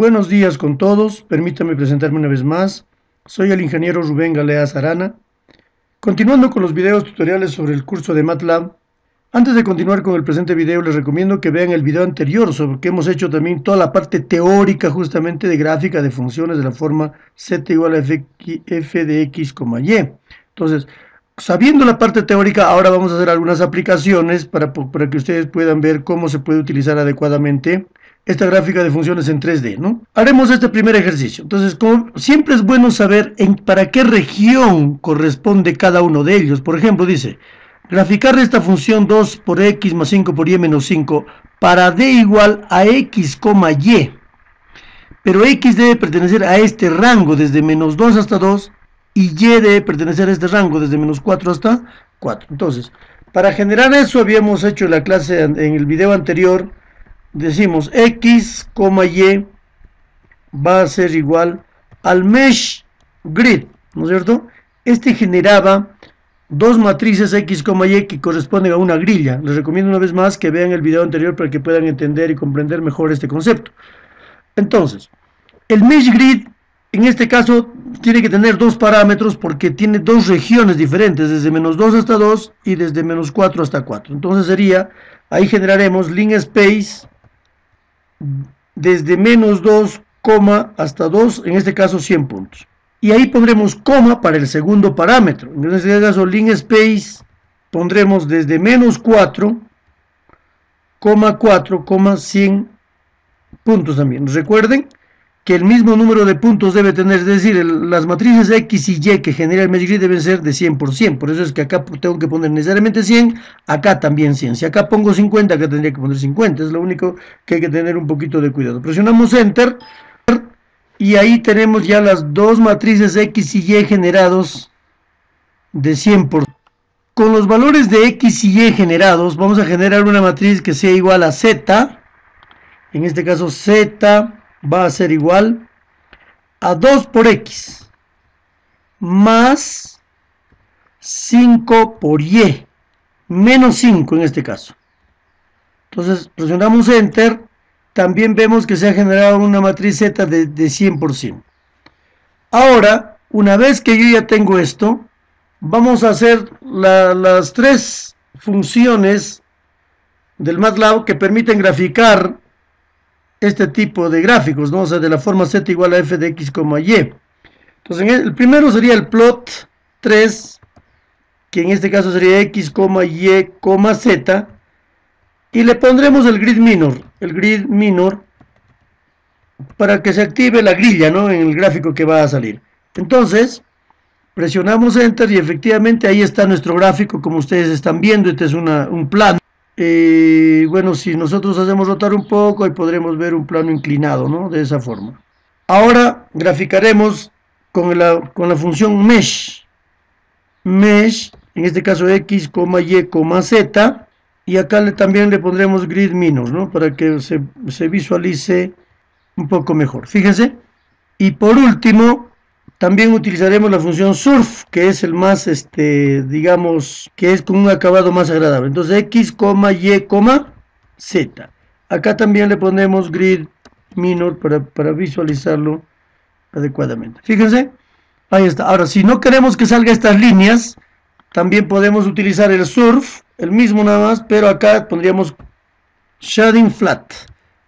Buenos días con todos, permítame presentarme una vez más. Soy el ingeniero Rubén Galeas Arana. Continuando con los videos tutoriales sobre el curso de MATLAB, antes de continuar con el presente video les recomiendo que vean el video anterior sobre que hemos hecho también toda la parte teórica justamente de gráfica de funciones de la forma z igual a f de x, y. Entonces, sabiendo la parte teórica, ahora vamos a hacer algunas aplicaciones para que ustedes puedan ver cómo se puede utilizar adecuadamente esta gráfica de funciones en 3D, ¿no? Haremos este primer ejercicio. Entonces, como siempre es bueno saber para qué región corresponde cada uno de ellos. Por ejemplo, dice, graficar esta función 2 por x más 5 por y menos 5 para d igual a x, y. Pero x debe pertenecer a este rango desde menos 2 hasta 2 y y debe pertenecer a este rango desde menos 4 hasta 4. Entonces, para generar eso habíamos hecho en la clase, en el video anterior, decimos x, y va a ser igual al mesh grid, ¿no es cierto? Este generaba dos matrices x, y que corresponden a una grilla. Les recomiendo una vez más que vean el video anterior para que puedan entender y comprender mejor este concepto. Entonces, el mesh grid en este caso tiene que tener dos parámetros porque tiene dos regiones diferentes, desde menos 2 hasta 2 y desde menos 4 hasta 4. Entonces sería, ahí generaremos link space desde menos 2, hasta 2, en este caso 100 puntos. Y ahí pondremos coma para el segundo parámetro. En este caso link space pondremos desde menos 4, 4, 100 puntos también. Recuerden que el mismo número de puntos debe tener, es decir, las matrices X y Y que genera el mesh grid deben ser de 100 por 100. Por eso es que acá tengo que poner necesariamente 100, acá también 100. Si acá pongo 50, acá tendría que poner 50. Es lo único que hay que tener un poquito de cuidado. Presionamos Enter y ahí tenemos ya las dos matrices X y Y generados de 100 por 100. Con los valores de X y Y generados, vamos a generar una matriz que sea igual a Z. En este caso Z va a ser igual a 2 por x más 5 por y menos 5 en este caso. Entonces presionamos Enter, también vemos que se ha generado una matriz Z de 100%. Ahora, una vez que yo ya tengo esto, vamos a hacer las tres funciones del MATLAB que permiten graficar este tipo de gráficos, ¿no? O sea, de la forma z igual a f de x, y. Entonces, el primero sería el plot 3, que en este caso sería x, y, z, y le pondremos el grid minor, para que se active la grilla, ¿no? En el gráfico que va a salir. Entonces, presionamos Enter y efectivamente ahí está nuestro gráfico, como ustedes están viendo. Este es un plano. Bueno, si nosotros hacemos rotar un poco, ahí podremos ver un plano inclinado, ¿no? De esa forma. Ahora graficaremos con la función mesh, en este caso x, y, z, y acá también le pondremos grid minor, ¿no? Para que se visualice un poco mejor. Fíjense. Y por último, también utilizaremos la función surf, que es el más, digamos, que es con un acabado más agradable. Entonces, x, y, z. Acá también le ponemos grid minor para visualizarlo adecuadamente. Fíjense, ahí está. Ahora, si no queremos que salga estas líneas, también podemos utilizar el surf, el mismo nada más, pero acá pondríamos shading flat.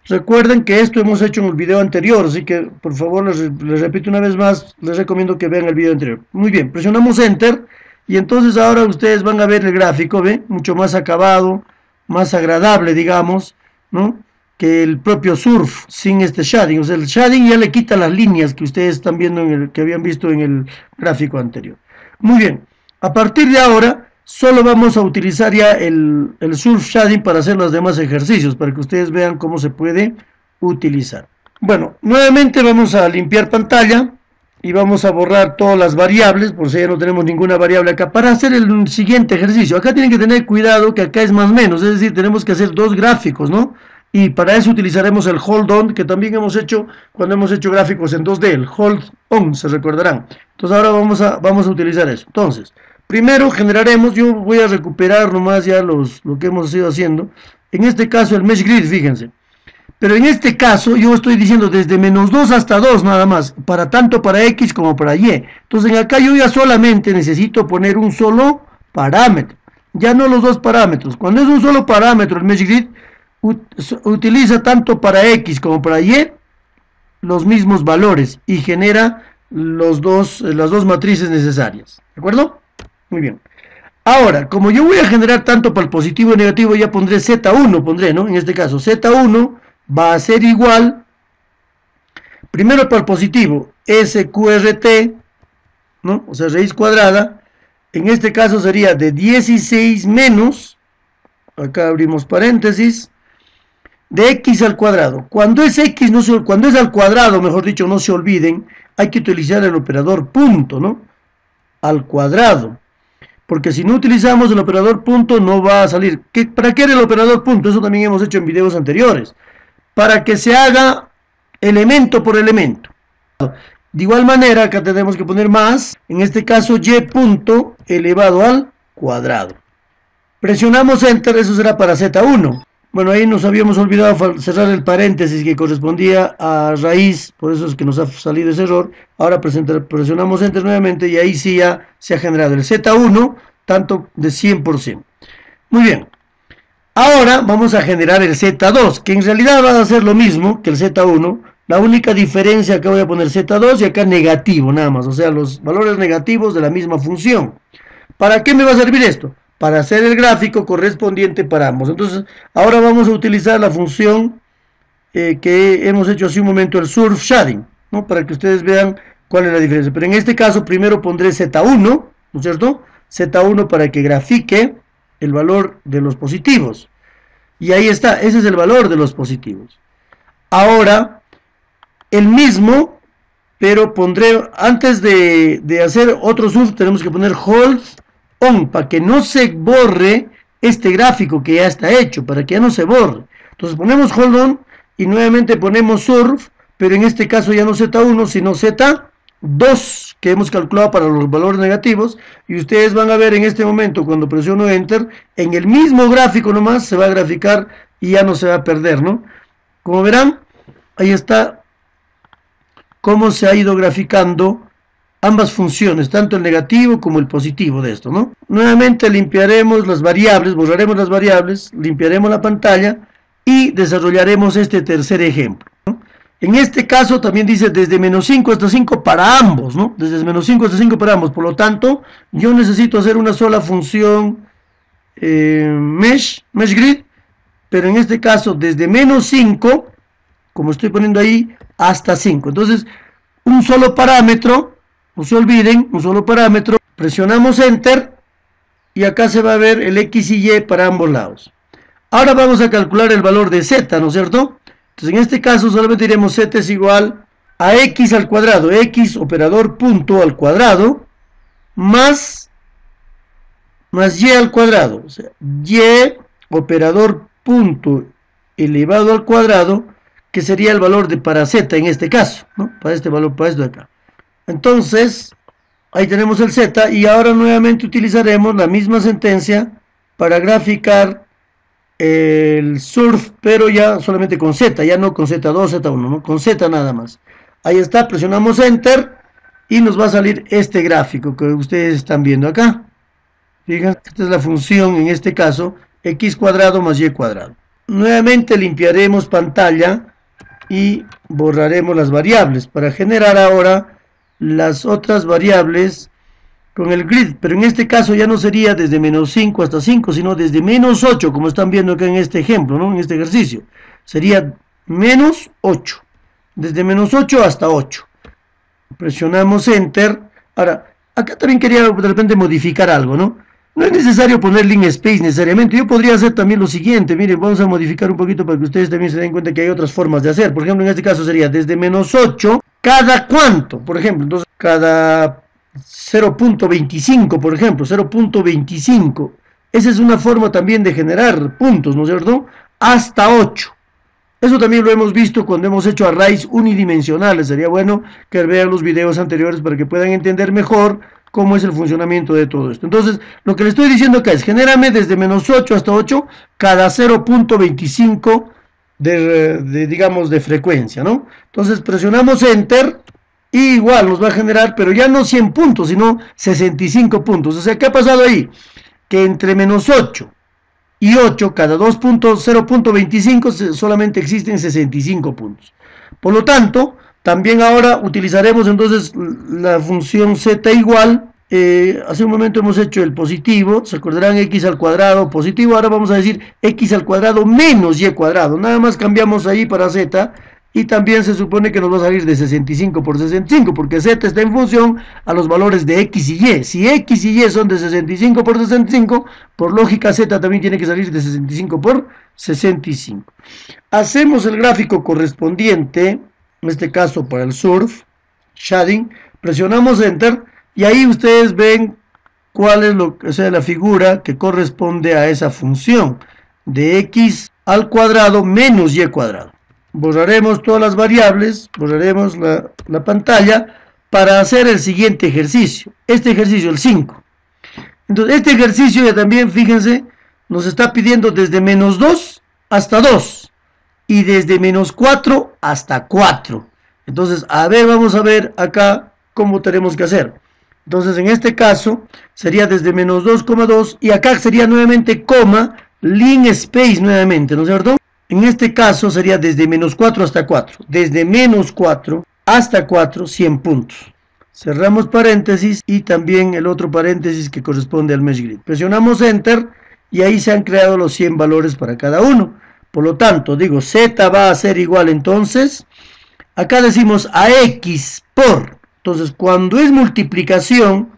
Recuerden que esto hemos hecho en el video anterior, así que por favor les repito una vez más, les recomiendo que vean el video anterior. Muy bien, presionamos Enter y entonces ahora ustedes van a ver el gráfico, ¿ven? Mucho más acabado, más agradable, digamos, ¿no? Que el propio surf sin este shading. O sea, el shading ya le quita las líneas que ustedes están viendo, que habían visto en el gráfico anterior. Muy bien, a partir de ahora solo vamos a utilizar ya el surf shading para hacer los demás ejercicios, para que ustedes vean cómo se puede utilizar. Bueno, nuevamente vamos a limpiar pantalla y vamos a borrar todas las variables, por si ya no tenemos ninguna variable acá, para hacer el siguiente ejercicio. Acá tienen que tener cuidado que acá es más menos, es decir, tenemos que hacer dos gráficos, ¿no? Y para eso utilizaremos el hold on, que también hemos hecho cuando hemos hecho gráficos en 2D, el hold on, se recordarán. Entonces ahora vamos a utilizar eso. Entonces, primero generaremos, yo voy a recuperar nomás ya lo que hemos ido haciendo. En este caso el mesh grid, fíjense. Pero en este caso yo estoy diciendo desde menos 2 hasta 2 nada más, tanto para X como para Y. Entonces acá yo ya solamente necesito poner un solo parámetro, ya no los dos parámetros. Cuando es un solo parámetro, el MeshGrid utiliza tanto para X como para Y los mismos valores y genera las dos matrices necesarias. ¿De acuerdo? Muy bien. Ahora, como yo voy a generar tanto para el positivo y negativo, ya pondré Z1, ¿no? En este caso, Z1 va a ser igual, primero para el positivo, SQRT, ¿no? O sea, raíz cuadrada, en este caso sería de 16 menos, acá abrimos paréntesis, de X al cuadrado. Cuando es X, cuando es al cuadrado, mejor dicho, no se olviden, hay que utilizar el operador punto, ¿no? Al cuadrado. Porque si no utilizamos el operador punto, no va a salir. ¿Para qué era el operador punto? Eso también hemos hecho en videos anteriores. Para que se haga elemento por elemento. De igual manera, acá tenemos que poner más, en este caso y punto elevado al cuadrado. Presionamos Enter, eso será para Z1. Bueno, ahí nos habíamos olvidado cerrar el paréntesis que correspondía a raíz, por eso es que nos ha salido ese error. Ahora presionamos Enter nuevamente y ahí sí ya se ha generado el Z1, tanto de 100%. Muy bien. Ahora vamos a generar el Z2, que en realidad va a ser lo mismo que el Z1. La única diferencia, acá voy a poner Z2 y acá negativo nada más, o sea, los valores negativos de la misma función. ¿Para qué me va a servir esto? Para hacer el gráfico correspondiente para ambos. Entonces, ahora vamos a utilizar la función que hemos hecho hace un momento, el surf shading, ¿no? Para que ustedes vean cuál es la diferencia. Pero en este caso, primero pondré Z1, ¿no es cierto? Z1 para que grafique el valor de los positivos. Y ahí está, ese es el valor de los positivos. Ahora, el mismo, pero pondré, antes de hacer otro surf, tenemos que poner hold on, para que no se borre este gráfico que ya está hecho, para que ya no se borre. Entonces ponemos hold on y nuevamente ponemos surf, pero en este caso ya no Z1, sino Z2, que hemos calculado para los valores negativos, y ustedes van a ver en este momento, cuando presiono Enter, en el mismo gráfico nomás se va a graficar y ya no se va a perder, ¿no? Como verán, ahí está cómo se ha ido graficando ambas funciones, tanto el negativo como el positivo de esto, ¿no? Nuevamente limpiaremos las variables, borraremos las variables, limpiaremos la pantalla y desarrollaremos este tercer ejemplo, ¿no? En este caso también dice desde menos 5 hasta 5 para ambos, ¿no? Desde menos 5 hasta 5 para ambos, por lo tanto, yo necesito hacer una sola función MeshGrid, pero en este caso desde menos 5, como estoy poniendo ahí, hasta 5. Entonces, un solo parámetro, no se olviden, un solo parámetro, presionamos Enter y acá se va a ver el X y Y para ambos lados. Ahora vamos a calcular el valor de Z, ¿no es cierto? Entonces en este caso solamente diremos Z es igual a X al cuadrado, X operador punto al cuadrado, más Y al cuadrado, o sea, Y operador punto elevado al cuadrado, que sería el valor de para Z en este caso, ¿no? Para este valor, para esto de acá. Entonces, ahí tenemos el Z y ahora nuevamente utilizaremos la misma sentencia para graficar el surf, pero ya solamente con Z, ya no con Z2, Z1, ¿no? Con Z nada más. Ahí está, presionamos Enter y nos va a salir este gráfico que ustedes están viendo acá. Fíjense, esta es la función en este caso, X cuadrado más Y cuadrado. Nuevamente limpiaremos pantalla y borraremos las variables para generar ahora las otras variables con el grid, pero en este caso ya no sería desde menos 5 hasta 5, sino desde menos 8, como están viendo acá en este ejemplo, ¿no? En este ejercicio, sería menos 8, desde menos 8 hasta 8. Presionamos Enter. Ahora, acá también quería de repente modificar algo, ¿no? No es necesario poner link space necesariamente. Yo podría hacer también lo siguiente. Miren, vamos a modificar un poquito para que ustedes también se den cuenta que hay otras formas de hacer. Por ejemplo, en este caso sería desde menos 8, ¿cada cuánto? Por ejemplo, entonces cada 0.25, por ejemplo, 0.25. Esa es una forma también de generar puntos, ¿no es cierto? Hasta 8. Eso también lo hemos visto cuando hemos hecho arrays unidimensionales. Sería bueno que vean los videos anteriores para que puedan entender mejor cómo es el funcionamiento de todo esto. Entonces, lo que le estoy diciendo acá es, genérame desde menos 8 hasta 8 cada 0.25 digamos, de frecuencia, ¿no? Entonces presionamos Enter y igual nos va a generar, pero ya no 100 puntos, sino 65 puntos. O sea, ¿qué ha pasado ahí? Que entre menos 8 y 8, cada 0.25 solamente existen 65 puntos. Por lo tanto, también ahora utilizaremos entonces la función z igual. Hace un momento hemos hecho el positivo, se acordarán x al cuadrado positivo, ahora vamos a decir x al cuadrado menos y cuadrado, nada más cambiamos ahí para z, y también se supone que nos va a salir de 65 por 65, porque z está en función a los valores de x y y. Si x y y son de 65 por 65, por lógica z también tiene que salir de 65 por 65. Hacemos el gráfico correspondiente, en este caso para el surf, shading, presionamos Enter, y ahí ustedes ven cuál es la figura que corresponde a esa función de x al cuadrado menos y cuadrado. Borraremos todas las variables, borraremos la pantalla para hacer el siguiente ejercicio. Este ejercicio, el 5. Entonces, este ejercicio ya también, fíjense, nos está pidiendo desde menos 2 hasta 2 y desde menos 4 hasta 4. Entonces, a ver, vamos a ver acá cómo tenemos que hacer. Entonces, en este caso, sería desde menos 2,2 y acá sería nuevamente coma, line space nuevamente, ¿no es cierto? En este caso sería desde menos 4 hasta 4. Desde menos 4 hasta 4, 100 puntos. Cerramos paréntesis y también el otro paréntesis que corresponde al mesh grid. Presionamos Enter y ahí se han creado los 100 valores para cada uno. Por lo tanto, digo, z va a ser igual entonces. Acá decimos a x por. Entonces, cuando es multiplicación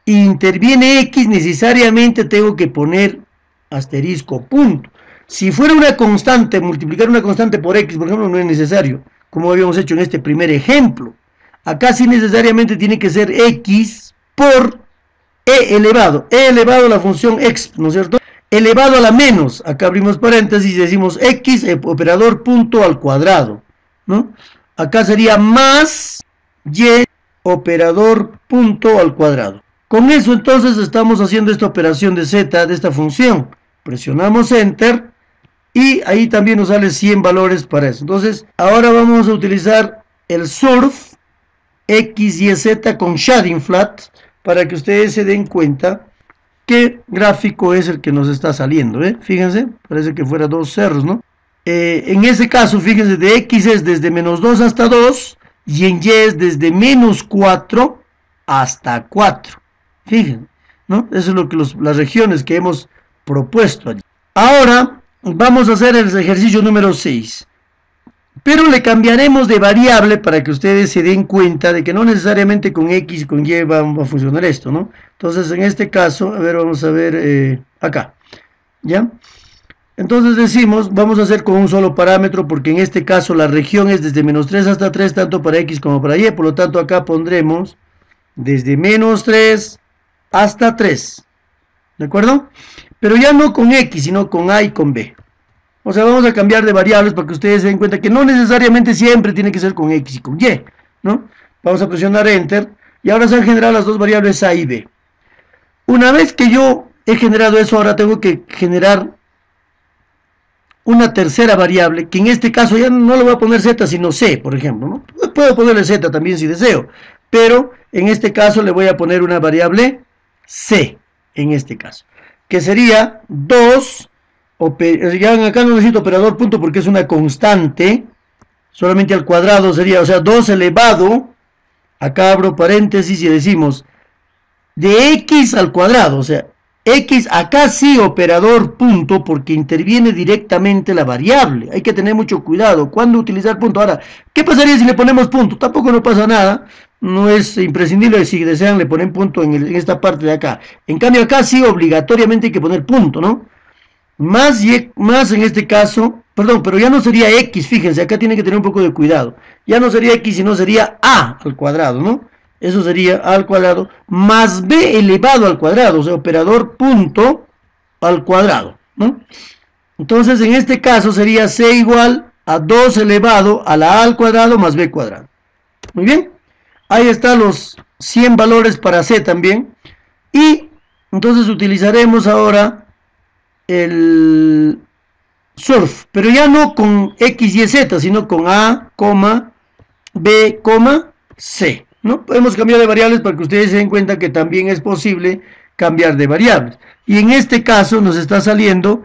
e interviene x, necesariamente tengo que poner asterisco punto. Si fuera una constante, multiplicar una constante por x, por ejemplo, no es necesario, como habíamos hecho en este primer ejemplo. Acá sí necesariamente tiene que ser x por e elevado a la función x, ¿no es cierto? Elevado a la menos, acá abrimos paréntesis y decimos x, operador punto al cuadrado, ¿no? Acá sería más y, operador punto al cuadrado. Con eso entonces estamos haciendo esta operación de z, de esta función. Presionamos Enter y ahí también nos sale 100 valores para eso. Entonces, ahora vamos a utilizar el surf x, y, z con shading flat para que ustedes se den cuenta qué gráfico es el que nos está saliendo. Fíjense, parece que fuera dos cerros, ¿no? En ese caso, fíjense, de x es desde menos 2 hasta 2 y en y es desde menos 4 hasta 4. Fíjense, ¿no? Eso es lo que las regiones que hemos propuesto allí. Ahora vamos a hacer el ejercicio número 6. Pero le cambiaremos de variable para que ustedes se den cuenta de que no necesariamente con x y con y va a funcionar esto, ¿no? Entonces, en este caso, a ver, vamos a ver acá, ¿ya? Entonces decimos, vamos a hacer con un solo parámetro, porque en este caso la región es desde menos 3 hasta 3, tanto para x como para y, por lo tanto acá pondremos desde menos 3 hasta 3, ¿de acuerdo? Pero ya no con x, sino con a y con b. O sea, vamos a cambiar de variables para que ustedes se den cuenta que no necesariamente siempre tiene que ser con x y con y, ¿no? Vamos a presionar Enter y ahora se han generado las dos variables a y b. Una vez que yo he generado eso, ahora tengo que generar una tercera variable, que en este caso ya no le voy a poner z, sino c, por ejemplo, ¿no? Puedo ponerle z también si deseo, pero en este caso le voy a poner una variable c, en este caso, que sería 2, ya acá no necesito operador punto porque es una constante, solamente al cuadrado sería, o sea, 2 elevado, acá abro paréntesis y decimos, de x al cuadrado, o sea, x, acá sí operador punto porque interviene directamente la variable. Hay que tener mucho cuidado cuando utilizar punto. Ahora, ¿qué pasaría si le ponemos punto? Tampoco no pasa nada. No es imprescindible, si desean le ponen punto en esta parte de acá. En cambio acá sí obligatoriamente hay que poner punto, ¿no? Más en este caso, perdón, pero ya no sería x, fíjense, acá tienen que tener un poco de cuidado. Ya no sería x, sino sería a al cuadrado, ¿no? Eso sería a al cuadrado más b elevado al cuadrado, o sea, operador punto al cuadrado, ¿no? Entonces, en este caso sería c igual a 2 elevado a la a al cuadrado más b cuadrado. Muy bien, ahí están los 100 valores para c también. Y entonces utilizaremos ahora surf, pero ya no con X, Y, Z, sino con A, B, C, ¿no? Podemos cambiar de variables para que ustedes se den cuenta que también es posible cambiar de variables. Y en este caso nos está saliendo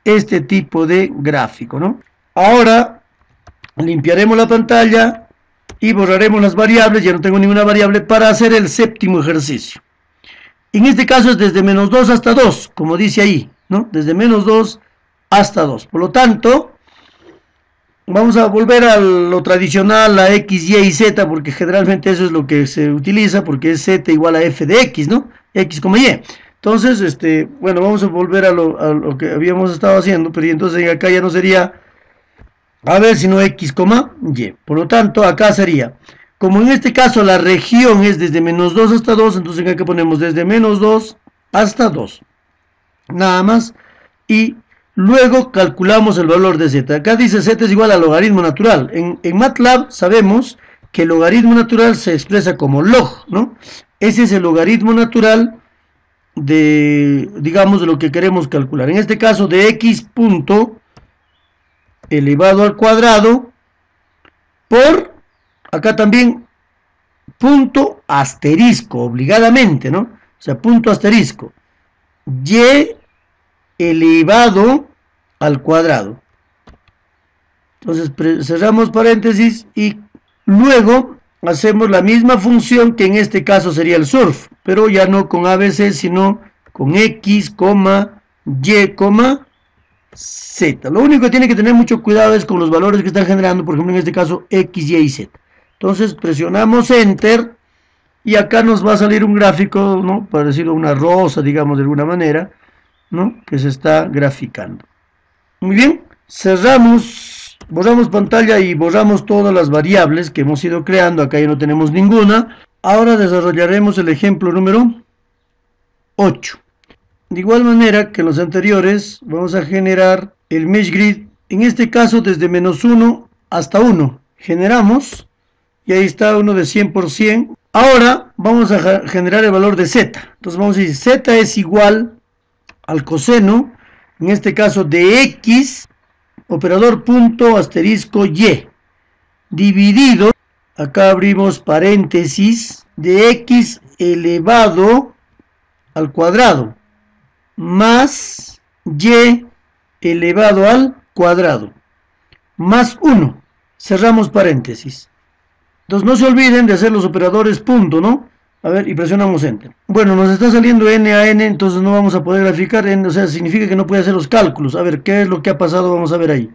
este tipo de gráfico, ¿no? Ahora limpiaremos la pantalla y borraremos las variables, ya no tengo ninguna variable, para hacer el séptimo ejercicio. En este caso es desde menos 2 hasta 2, como dice ahí, ¿no? Desde menos 2 hasta 2. Por lo tanto, vamos a volver a lo tradicional, a X, Y y Z, porque generalmente eso es lo que se utiliza, porque es Z igual a F de X, ¿no? X, Y. Entonces, bueno, vamos a volver a lo que habíamos estado haciendo, pero entonces acá ya no sería, a ver, sino X, Y. Por lo tanto, acá sería, como en este caso la región es desde menos 2 hasta 2, entonces acá ponemos desde menos 2 hasta 2. Nada más. Y luego calculamos el valor de Z. Acá dice Z es igual al logaritmo natural. En MATLAB sabemos que el logaritmo natural se expresa como log, ¿no? Ese es el logaritmo natural de, digamos, de lo que queremos calcular. En este caso de X punto elevado al cuadrado por, acá también, punto asterisco, obligadamente, ¿no? O sea, punto asterisco. Y elevado al cuadrado. Entonces cerramos paréntesis y luego hacemos la misma función que en este caso sería el surf, pero ya no con ABC, sino con X, Y, Z. Lo único que tiene que tener mucho cuidado es con los valores que están generando, por ejemplo en este caso X, Y y Z. Entonces presionamos Enter y acá nos va a salir un gráfico, ¿no? Parecido a una rosa, digamos de alguna manera, ¿no? Que se está graficando. Muy bien, cerramos, borramos pantalla y borramos todas las variables que hemos ido creando. Acá ya no tenemos ninguna. Ahora desarrollaremos el ejemplo número 8. De igual manera que en los anteriores, vamos a generar el Mesh Grid. En este caso desde menos 1 hasta 1. Generamos y ahí está uno de 100%. Ahora vamos a generar el valor de Z. Entonces vamos a decir Z es igual al coseno, en este caso de X, operador punto asterisco Y, dividido, acá abrimos paréntesis, de X elevado al cuadrado, más Y elevado al cuadrado, más 1, cerramos paréntesis. Entonces no se olviden de hacer los operadores punto, ¿no? A ver, y presionamos Enter. Bueno, nos está saliendo N a N, entonces no vamos a poder graficar, o sea, significa que no puede hacer los cálculos. A ver, ¿qué es lo que ha pasado? Vamos a ver ahí.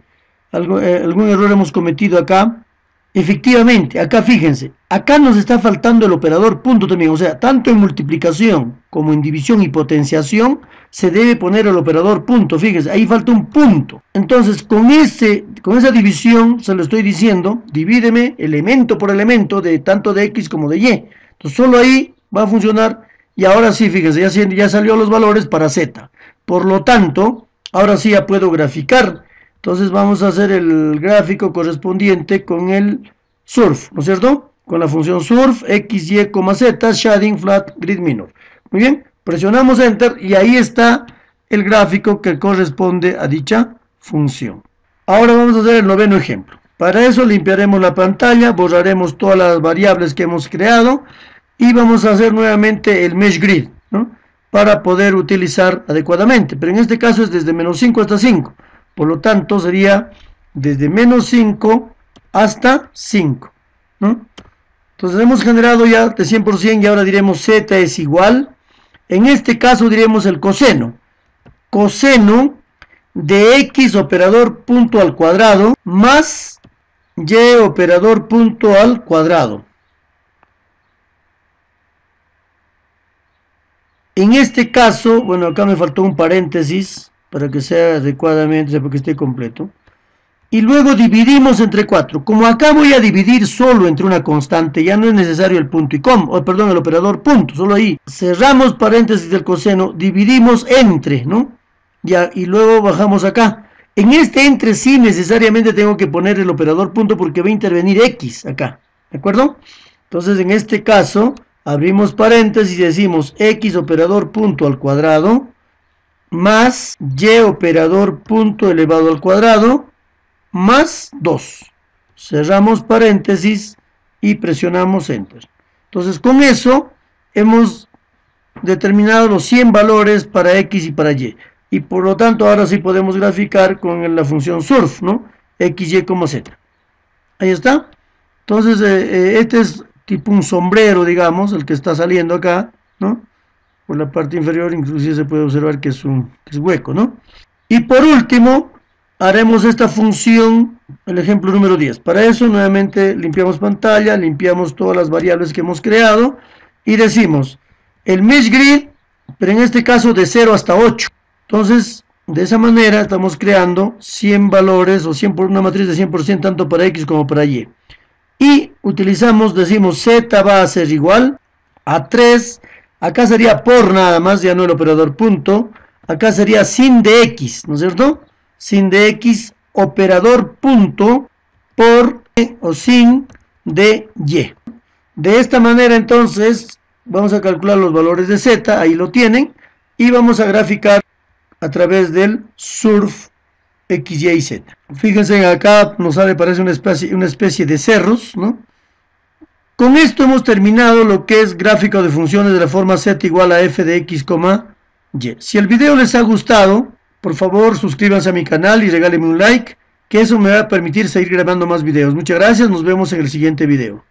Algún error hemos cometido acá. Efectivamente, acá fíjense, acá nos está faltando el operador punto también, o sea, tanto en multiplicación como en división y potenciación, se debe poner el operador punto, fíjense, ahí falta un punto. Entonces, con esa división, se lo estoy diciendo, divídeme elemento por elemento, de tanto de X como de Y. Entonces solo ahí va a funcionar y ahora sí, fíjense, ya salió los valores para Z. Por lo tanto, ahora sí ya puedo graficar. Entonces vamos a hacer el gráfico correspondiente con el surf, ¿no es cierto? Con la función surf, X, Y, Z, shading, flat, grid minor. Muy bien, presionamos Enter y ahí está el gráfico que corresponde a dicha función. Ahora vamos a hacer el noveno ejemplo. Para eso limpiaremos la pantalla, borraremos todas las variables que hemos creado y vamos a hacer nuevamente el Mesh Grid, ¿no? Para poder utilizar adecuadamente. Pero en este caso es desde menos 5 hasta 5. Por lo tanto sería desde menos 5 hasta 5, ¿no? Entonces hemos generado ya de 100% y ahora diremos Z es igual. En este caso diremos el coseno. Coseno de X operador punto al cuadrado más Y operador punto al cuadrado. En este caso, bueno, acá me faltó un paréntesis para que sea adecuadamente, porque esté completo. Y luego dividimos entre 4. Como acá voy a dividir solo entre una constante, ya no es necesario el punto y coma, o perdón, el operador punto, solo ahí. Cerramos paréntesis del coseno, dividimos entre, ¿no? Ya, y luego bajamos acá. En este entre sí necesariamente tengo que poner el operador punto porque va a intervenir X acá, ¿de acuerdo? Entonces en este caso abrimos paréntesis y decimos X operador punto al cuadrado más y operador punto elevado al cuadrado más 2. Cerramos paréntesis y presionamos enter. Entonces con eso hemos determinado los 100 valores para x y para y. Y por lo tanto ahora sí podemos graficar con la función surf, ¿no? X, Y, Z. Ahí está. Entonces este es tipo un sombrero, digamos, el que está saliendo acá, ¿no? Por la parte inferior inclusive se puede observar que es hueco, ¿no? Y por último, haremos esta función, el ejemplo número 10. Para eso nuevamente limpiamos pantalla, limpiamos todas las variables que hemos creado y decimos el mesh grid, pero en este caso de 0 hasta 8. Entonces, de esa manera estamos creando 100 valores o 100 por una matriz de 100% tanto para X como para Y. Y utilizamos, decimos Z va a ser igual a 3. Acá sería por nada más, ya no el operador punto. Acá sería sin de X, ¿no es cierto? Sin de X, operador punto por o sin de Y. De esta manera entonces vamos a calcular los valores de Z, ahí lo tienen, y vamos a graficar a través del surf X, Y y Z. Fíjense acá nos sale, parece una especie de cerros, ¿no? Con esto hemos terminado lo que es gráfico de funciones de la forma z igual a f de x, y. Si el video les ha gustado, por favor suscríbanse a mi canal y regálenme un like, que eso me va a permitir seguir grabando más videos. Muchas gracias, nos vemos en el siguiente video.